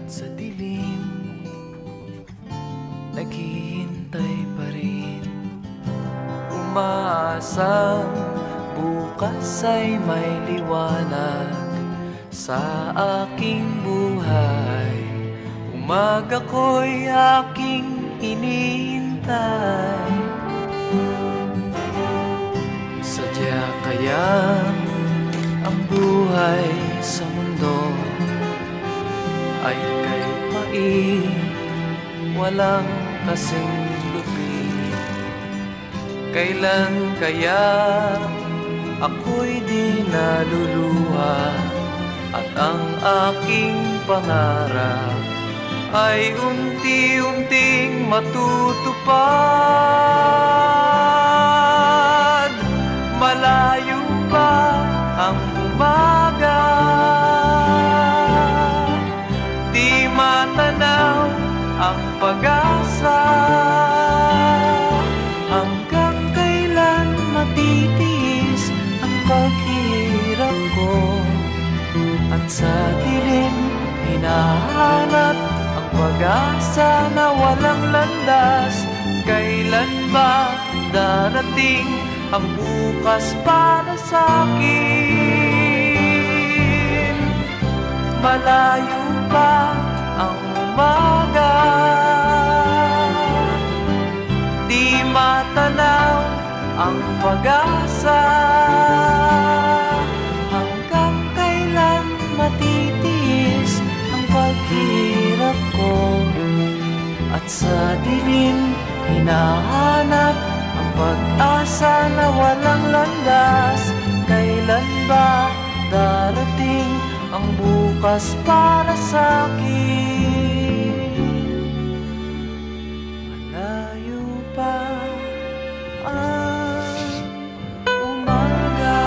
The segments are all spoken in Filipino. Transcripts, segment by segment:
sa dilim, naghihintay pa rin, umaasang bukas ay may liwanag sa aking buhay. Umaga ko'y aking hinihintay. Sadya kaya ang buhay sa mundo ay kay pait, walang kasing lupit. Kailan kaya ako'y di naluluha at ang aking pangarap ay unti-unting matutupad? Malayo pa ang umaga, di matanaw ang pag-asa. Hanggang kailan matitiis ang paghihirap ko, at sa dilim hinahanap ang pag-asa na walang landas. Kailan ba darating ang bukas para sa'kin? Malayo pa ang umaga, di matanaw ang pag-asa. Hanggang kailan matitiis ang paghirap ko, at sa dilim hinahanap ang pag-asa na walang landas. Kailan ba darating ang bukas para sa'kin? Malayo pa ang umaga.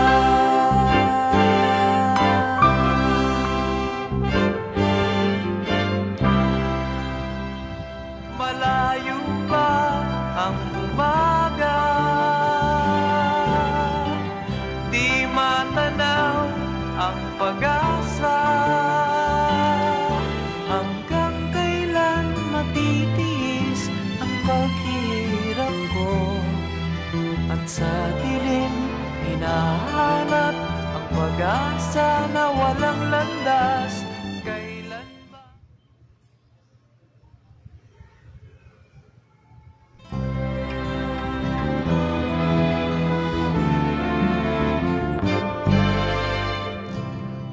Malayo pa ang umaga, di matanaw ang pag-asa. Hanggang kailan matitiis ang paghirap ko, at sa dilim hinahanap ang pag-asa na walang landas. Kailan ba?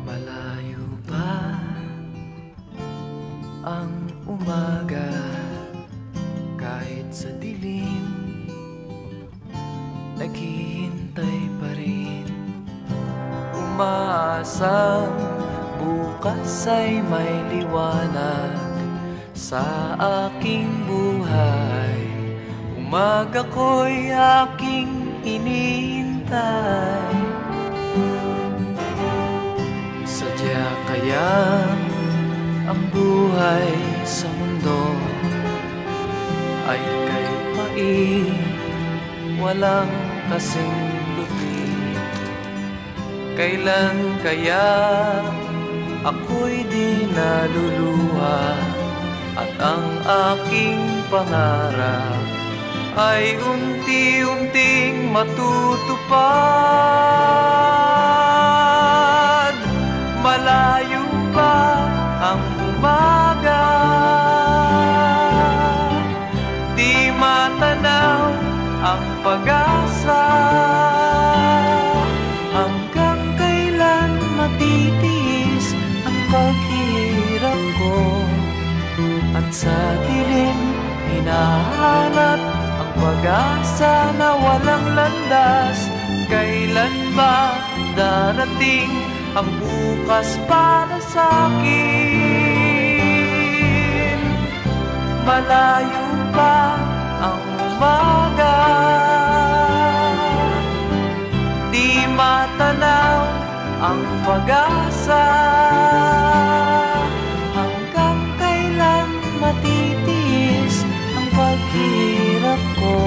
Malayo pa ang umaga, kahit sa dilim naghihintay pa rin, umaasang bukas ay may liwanag sa aking buhay. Umaga ko'y aking hinihintay. Sadya kaya ang buhay sa mundo ay kay pait, walang kasing lupit. Kailan kaya ako'y di naluluha at ang aking pangarap ay unti-unting matutupad? Malayo pa ang umaga, di matanaw ang pag-asa. Hanggang kailan matitiis ang paghirap ko, at sa dilim hinahanap ang pag-asa na walang landas. Kailan ba darating ang bukas para sa'kin? Malayo pa ang umaga, di matanaw ang pag-asa. Hanggang kailan matitiis ang paghirap ko,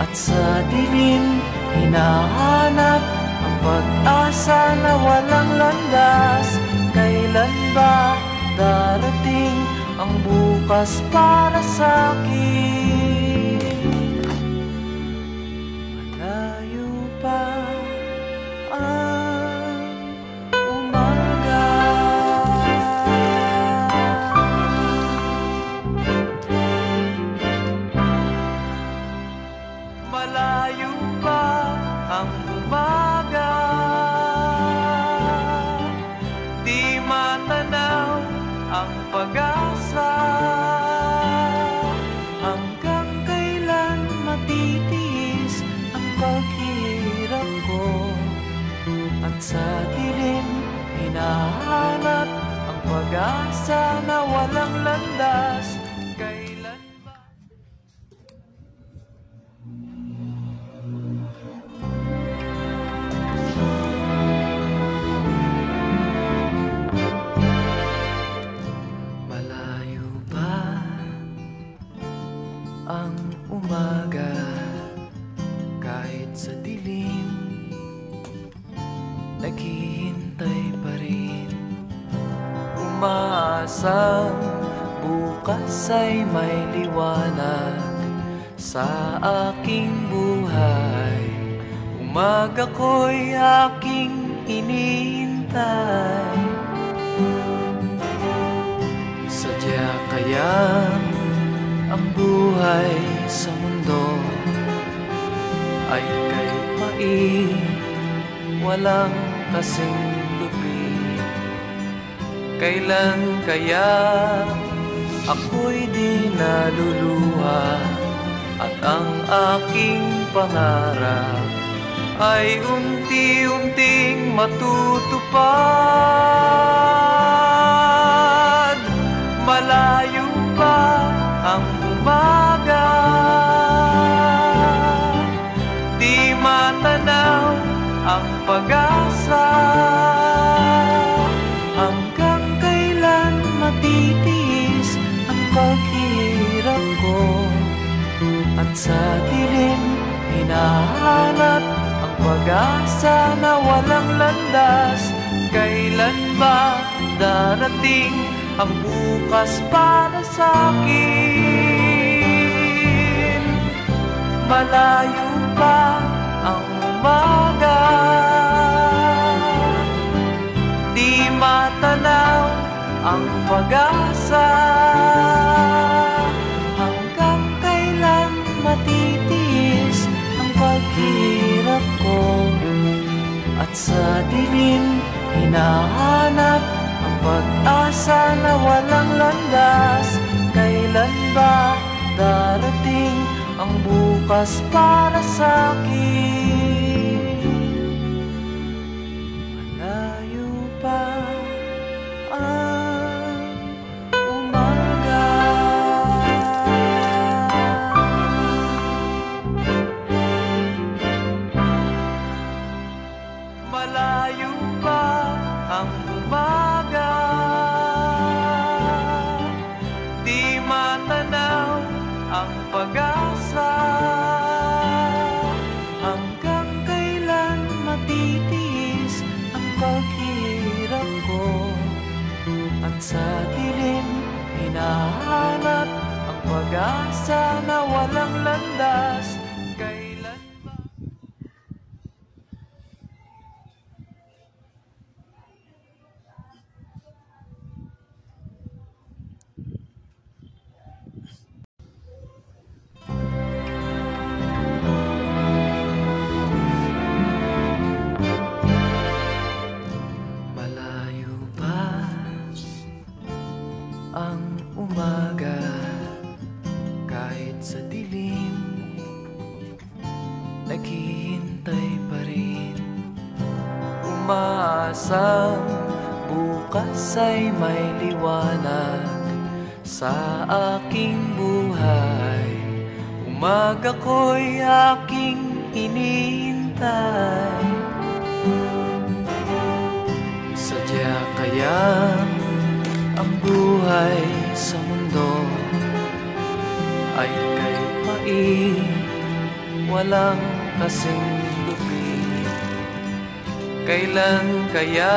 at sa dilim hinahanap ang pag-asa na walang landas. Kailan ba darating ang bukas para sa'kin? Malayo pa ang umaga, malayo pa ang umaga, di matanaw ang pag-asa. Hanggang kailan matitiis ang paghihirap ko, at sa dilim hinahanap ang pag-asa na walang landas. Kailan ba? Malayo pa ang umaga, kahit sa dilim naghihintay pa rin. Umaasang bukas ay may liwanag sa aking buhay. Umaga ko'y aking hinihintay. Sadya kayang ang buhay sa mundo ay kay pait, walang kasing lupit. Kailan kaya ako'y di naluluha, at ang aking pangarap ay unti-unting matutupad? Malayo pa ang umaga, di matanaw ang pag-asa. Hanggang kailan matitiis ang paghihirap ko, at sa dilim hinahanap ang pag-asa na walang landas. Kailan ba darating ang bukas para sa'kin? Malayo pa ang umaga, di matanaw ang pag-asa. Hanggang kailan matitiis ang paghihirap ko, at sa dilim hinahanap ang pag-asa na walang landas. Kailan ba darating ang bukas para sa'kin? Malayo pa ang umaga, malayo pa ang umaga, di matanaw ang pag-asa. Hanggang kailan matitiis ang paghihirap ko, at sa dilim hinahanap ang pag-asa na walang landas. Kailan ba? Malayo pa ang umaga, kahit sa dilim naghihintay pa rin. Umaasang bukas ay may liwanag sa aking buhay. Umaga ko'y aking hinihintay. Sadya kayang ang buhay sa mundo ay kay pait, walang kasing lupit. Kailan kaya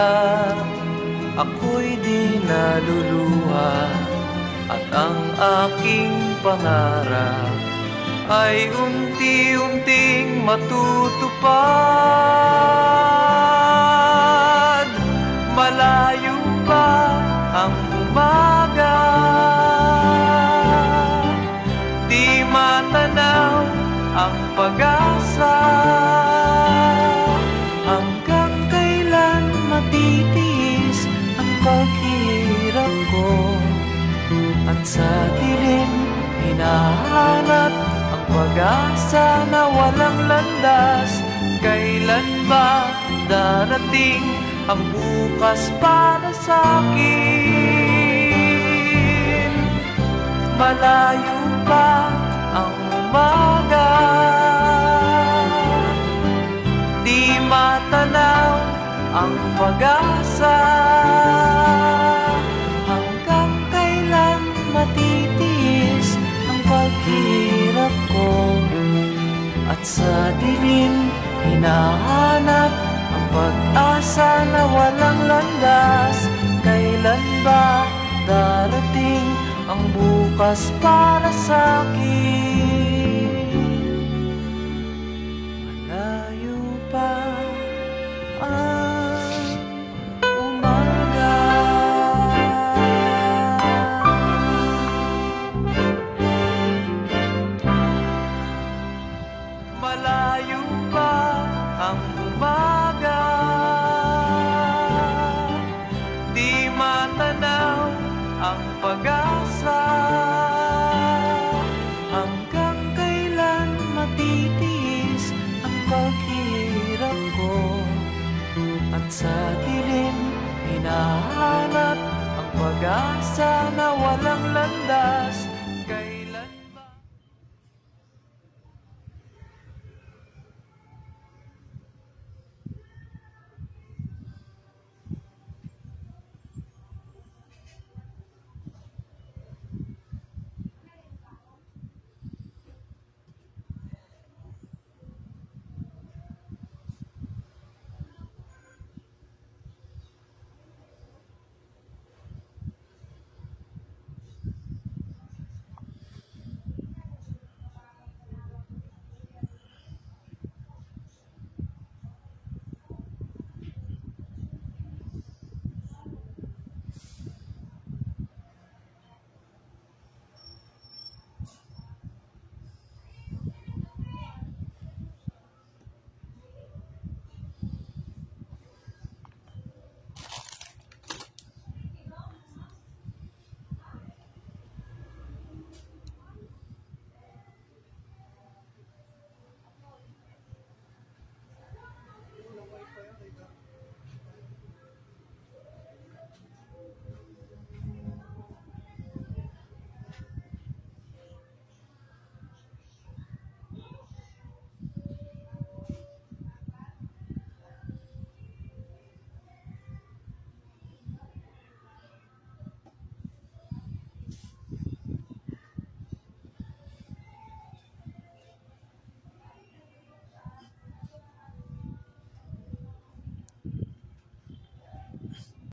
ako'y di naluluha, at ang aking pangarap ay unti-unting matutupad. Malayo pa ang umaga, di matanaw ang pag-asa. Hanggang kailan matitiis ang paghihirap ko, at sa dilim hinahanap ang pag-asa na walang landas. Kailan ba darating ang bukas para sa'kin? Malayo pa ang umaga, di matanaw ang pag-asa. Hanggang kailan matitiis ang paghirap ko, at sa dilim hinahanap ang pag-asa na walang landas. Kailan ba darating ang bukas para sa'kin? Malayo pa ang umaga. Malayo pa ang umaga, di matanaw ang pag-asa. Hanggang kailan matitiis ang paghirap ko, at sa dilim hinahanap ang pag-asa na walang landas.